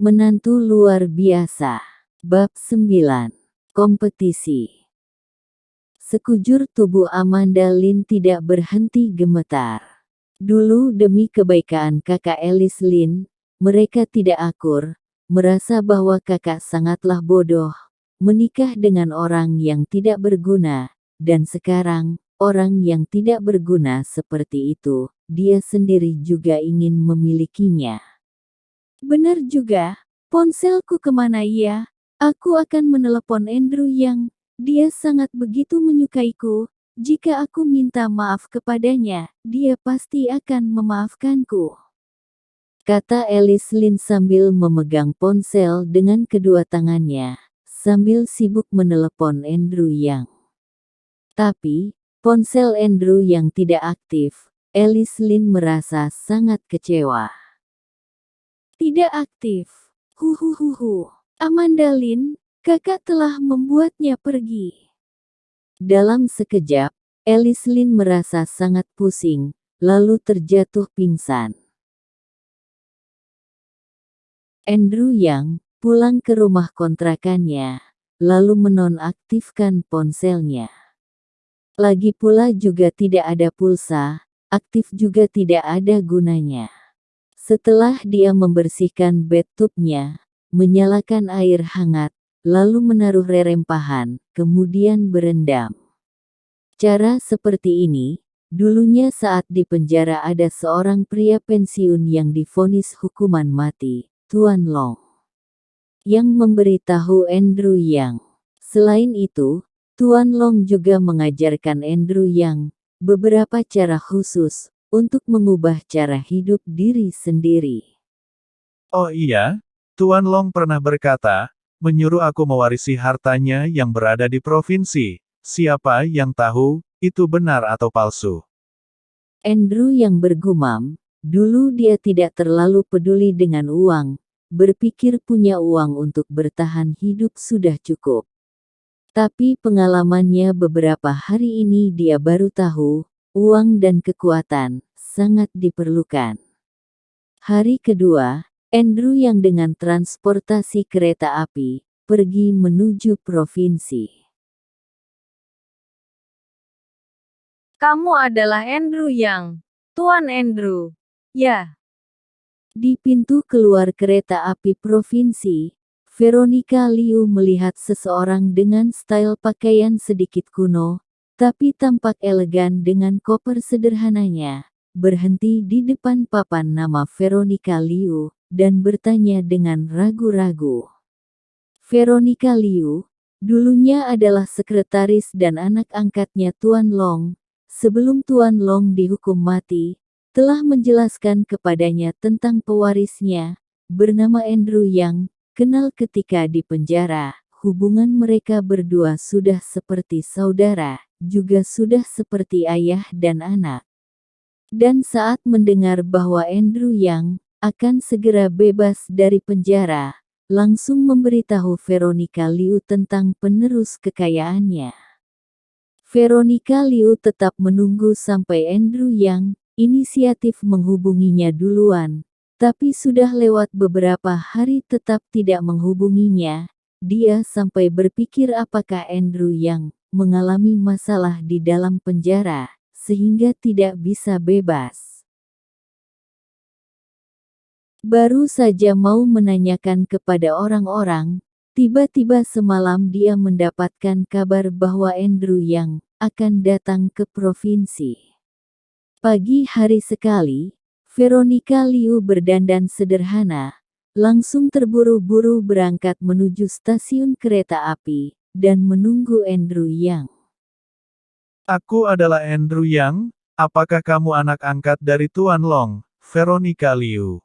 Menantu luar biasa. Bab 9. Kompetisi. Sekujur tubuh Amanda Lynn tidak berhenti gemetar. Dulu demi kebaikan kakak Alice Lynn, mereka tidak akur, merasa bahwa kakak sangatlah bodoh, menikah dengan orang yang tidak berguna, dan sekarang, orang yang tidak berguna seperti itu, dia sendiri juga ingin memilikinya. Benar juga, ponselku kemana ya? Aku akan menelepon Andrew Yang. Dia sangat begitu menyukaiku. Jika aku minta maaf kepadanya, dia pasti akan memaafkanku. Kata Alice Lynn sambil memegang ponsel dengan kedua tangannya, sambil sibuk menelepon Andrew Yang. Tapi, ponsel Andrew yang tidak aktif, Alice Lynn merasa sangat kecewa. Tidak aktif. Huhuhuhu. Amanda Lynn, kakak telah membuatnya pergi. Dalam sekejap, Alice Lynn merasa sangat pusing, lalu terjatuh pingsan. Andrew Yang pulang ke rumah kontrakannya, lalu menonaktifkan ponselnya. Lagi pula juga tidak ada pulsa, aktif juga tidak ada gunanya. Setelah dia membersihkan bathtubnya, menyalakan air hangat, lalu menaruh rerempahan, kemudian berendam. Cara seperti ini, dulunya saat di penjara ada seorang pria pensiun yang divonis hukuman mati, Tuan Long, yang memberitahu Andrew Yang. Selain itu, Tuan Long juga mengajarkan Andrew Yang beberapa cara khusus untuk mengubah cara hidup diri sendiri. Oh iya, Tuan Long pernah berkata, menyuruh aku mewarisi hartanya yang berada di provinsi. Siapa yang tahu, itu benar atau palsu? Andrew yang bergumam, dulu dia tidak terlalu peduli dengan uang, berpikir punya uang untuk bertahan hidup sudah cukup. Tapi pengalamannya beberapa hari ini dia baru tahu, uang dan kekuatan sangat diperlukan. Hari kedua, Andrew yang dengan transportasi kereta api, pergi menuju provinsi. Kamu adalah Andrew Yang. Tuan Andrew. Ya. Di pintu keluar kereta api provinsi, Veronica Liu melihat seseorang dengan style pakaian sedikit kuno, tapi tampak elegan dengan koper sederhananya, berhenti di depan papan nama Veronica Liu, dan bertanya dengan ragu-ragu. Veronica Liu, dulunya adalah sekretaris dan anak angkatnya Tuan Long, sebelum Tuan Long dihukum mati, telah menjelaskan kepadanya tentang pewarisnya, bernama Andrew Yang, kenal ketika di penjara. Hubungan mereka berdua sudah seperti saudara, juga sudah seperti ayah dan anak. Dan saat mendengar bahwa Andrew Yang akan segera bebas dari penjara, langsung memberitahu Veronica Liu tentang penerus kekayaannya. Veronica Liu tetap menunggu sampai Andrew Yang inisiatif menghubunginya duluan, tapi sudah lewat beberapa hari tetap tidak menghubunginya. Dia sampai berpikir apakah Andrew Yang mengalami masalah di dalam penjara, sehingga tidak bisa bebas. Baru saja mau menanyakan kepada orang-orang, tiba-tiba semalam dia mendapatkan kabar bahwa Andrew Yang akan datang ke provinsi. Pagi hari sekali, Veronica Liu berdandan sederhana, langsung terburu-buru berangkat menuju stasiun kereta api, dan menunggu Andrew Yang. Aku adalah Andrew Yang, apakah kamu anak angkat dari Tuan Long, Veronica Liu?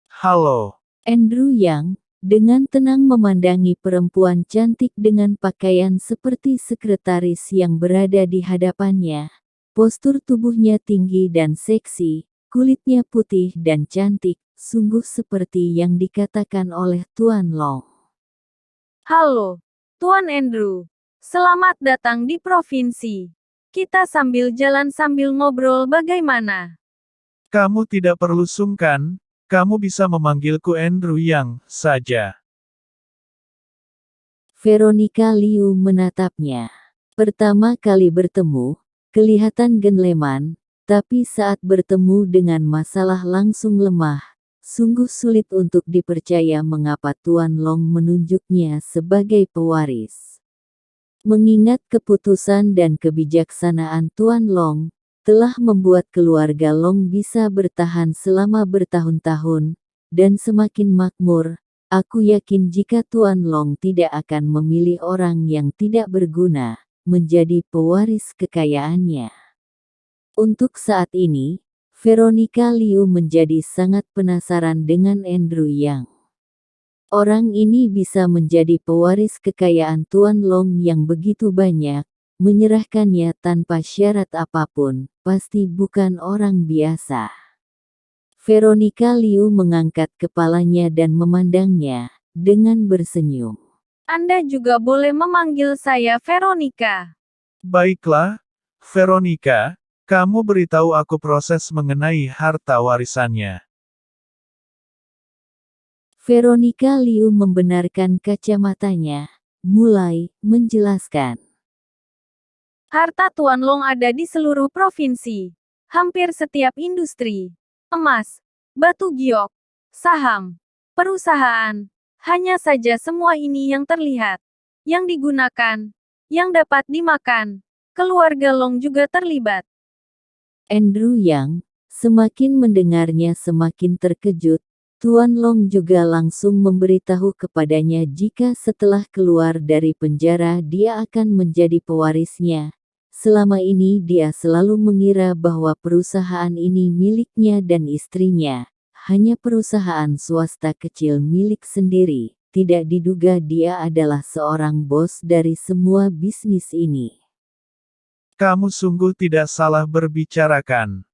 Halo. Andrew Yang dengan tenang memandangi perempuan cantik dengan pakaian seperti sekretaris yang berada di hadapannya. Postur tubuhnya tinggi dan seksi, kulitnya putih dan cantik, sungguh seperti yang dikatakan oleh Tuan Long. Halo, Tuan Andrew. Selamat datang di provinsi. Kita sambil jalan sambil ngobrol bagaimana? Kamu tidak perlu sungkan, Kamu bisa memanggilku Andrew Yang saja. Veronica Liu menatapnya. Pertama kali bertemu, kelihatan gentleman, tapi saat bertemu dengan masalah langsung lemah. Sungguh sulit untuk dipercaya mengapa Tuan Long menunjuknya sebagai pewaris. Mengingat keputusan dan kebijaksanaan Tuan Long, telah membuat keluarga Long bisa bertahan selama bertahun-tahun, dan semakin makmur. Aku yakin jika Tuan Long tidak akan memilih orang yang tidak berguna, menjadi pewaris kekayaannya. Untuk saat ini, Veronica Liu menjadi sangat penasaran dengan Andrew Yang. Orang ini bisa menjadi pewaris kekayaan Tuan Long yang begitu banyak, menyerahkannya tanpa syarat apapun, pasti bukan orang biasa. Veronica Liu mengangkat kepalanya dan memandangnya, dengan bersenyum. Anda juga boleh memanggil saya Veronica. Baiklah, Veronica, kamu beritahu aku proses mengenai harta warisannya. Veronica Liu membenarkan kacamatanya, mulai menjelaskan. Harta Tuan Long ada di seluruh provinsi. Hampir setiap industri. Emas, batu giok, saham, perusahaan. Hanya saja semua ini yang terlihat. Yang digunakan. Yang dapat dimakan. Keluarga Long juga terlibat. Andrew Yang, semakin mendengarnya semakin terkejut. Tuan Long juga langsung memberitahu kepadanya jika setelah keluar dari penjara dia akan menjadi pewarisnya. Selama ini dia selalu mengira bahwa perusahaan ini miliknya dan istrinya, hanya perusahaan swasta kecil milik sendiri. Tidak diduga dia adalah seorang bos dari semua bisnis ini. Kamu sungguh tidak salah berbicarakan.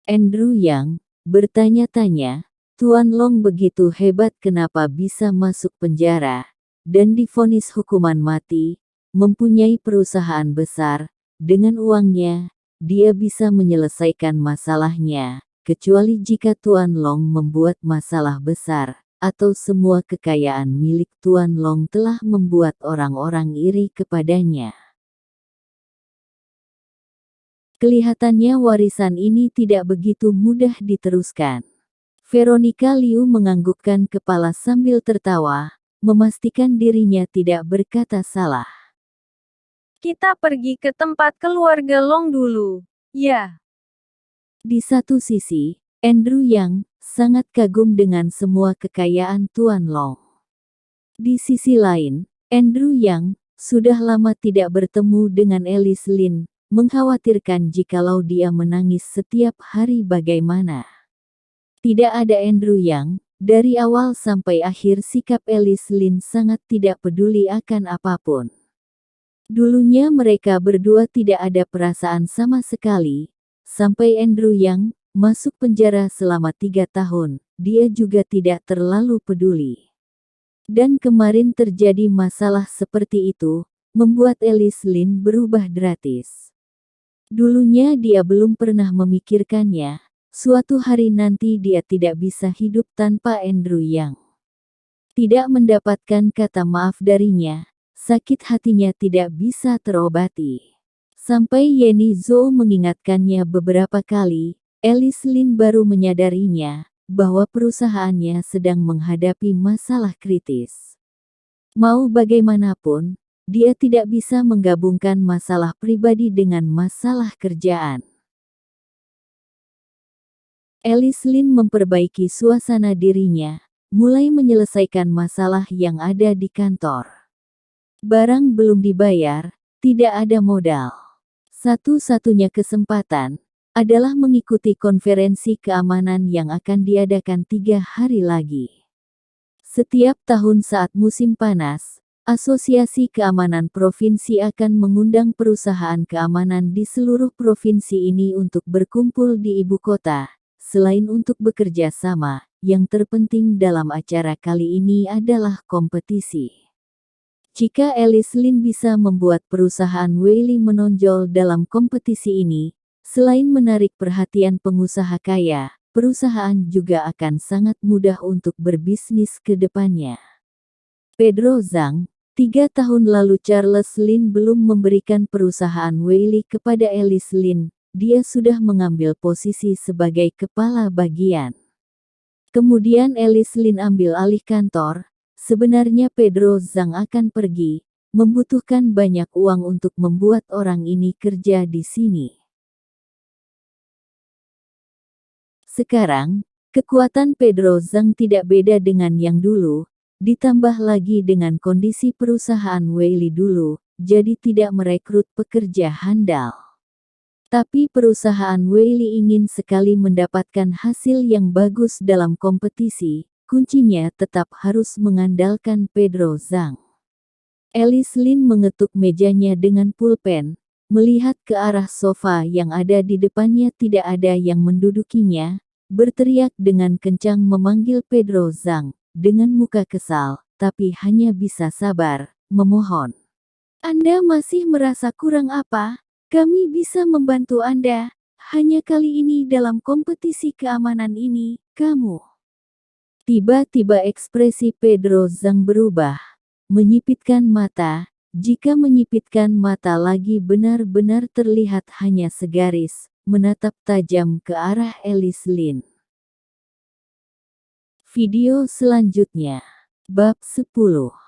Andrew Yang bertanya-tanya, Tuan Long begitu hebat kenapa bisa masuk penjara, dan divonis hukuman mati, mempunyai perusahaan besar, dengan uangnya, dia bisa menyelesaikan masalahnya, kecuali jika Tuan Long membuat masalah besar, atau semua kekayaan milik Tuan Long telah membuat orang-orang iri kepadanya. Kelihatannya warisan ini tidak begitu mudah diteruskan. Veronica Liu menganggukkan kepala sambil tertawa, memastikan dirinya tidak berkata salah. Kita pergi ke tempat keluarga Long dulu. Ya. Di satu sisi, Andrew Yang sangat kagum dengan semua kekayaan Tuan Long. Di sisi lain, Andrew Yang sudah lama tidak bertemu dengan Alice Lin, mengkhawatirkan jikalau dia menangis setiap hari bagaimana. Tidak ada Andrew Yang, dari awal sampai akhir sikap Alice Lin sangat tidak peduli akan apapun. Dulunya mereka berdua tidak ada perasaan sama sekali, sampai Andrew Yang masuk penjara selama 3 tahun, dia juga tidak terlalu peduli. Dan kemarin terjadi masalah seperti itu, membuat Alice Lin berubah drastis. Dulunya dia belum pernah memikirkannya, suatu hari nanti dia tidak bisa hidup tanpa Andrew Yang. Tidak mendapatkan kata maaf darinya, sakit hatinya tidak bisa terobati. Sampai Yenny Zhou mengingatkannya beberapa kali, Alice Lin baru menyadarinya, bahwa perusahaannya sedang menghadapi masalah kritis. Mau bagaimanapun, dia tidak bisa menggabungkan masalah pribadi dengan masalah kerjaan. Alice Lin memperbaiki suasana dirinya, mulai menyelesaikan masalah yang ada di kantor. Barang belum dibayar, tidak ada modal. Satu-satunya kesempatan adalah mengikuti konferensi keamanan yang akan diadakan 3 hari lagi. Setiap tahun saat musim panas, Asosiasi Keamanan Provinsi akan mengundang perusahaan keamanan di seluruh provinsi ini untuk berkumpul di ibu kota. Selain untuk bekerja sama, yang terpenting dalam acara kali ini adalah kompetisi. Jika Alice Lin bisa membuat perusahaan Weili menonjol dalam kompetisi ini, selain menarik perhatian pengusaha kaya, perusahaan juga akan sangat mudah untuk berbisnis ke depannya. Pedro Zhang, 3 tahun lalu Charles Lin belum memberikan perusahaan Weili kepada Alice Lin, dia sudah mengambil posisi sebagai kepala bagian. Kemudian Alice Lin ambil alih kantor, sebenarnya Pedro Zhang akan pergi, membutuhkan banyak uang untuk membuat orang ini kerja di sini. Sekarang, kekuatan Pedro Zhang tidak beda dengan yang dulu, ditambah lagi dengan kondisi perusahaan Weili dulu, jadi tidak merekrut pekerja handal. Tapi perusahaan Weili ingin sekali mendapatkan hasil yang bagus dalam kompetisi, kuncinya tetap harus mengandalkan Pedro Zhang. Alice Lin mengetuk mejanya dengan pulpen, melihat ke arah sofa yang ada di depannya tidak ada yang mendudukinya, berteriak dengan kencang memanggil Pedro Zhang, dengan muka kesal, tapi hanya bisa sabar, memohon. Anda masih merasa kurang apa? Kami bisa membantu Anda, hanya kali ini dalam kompetisi keamanan ini, kamu. Tiba-tiba ekspresi Pedro Zhang berubah, menyipitkan mata, jika menyipitkan mata lagi benar-benar terlihat hanya segaris, menatap tajam ke arah Alice Lin. Video selanjutnya. Bab 10.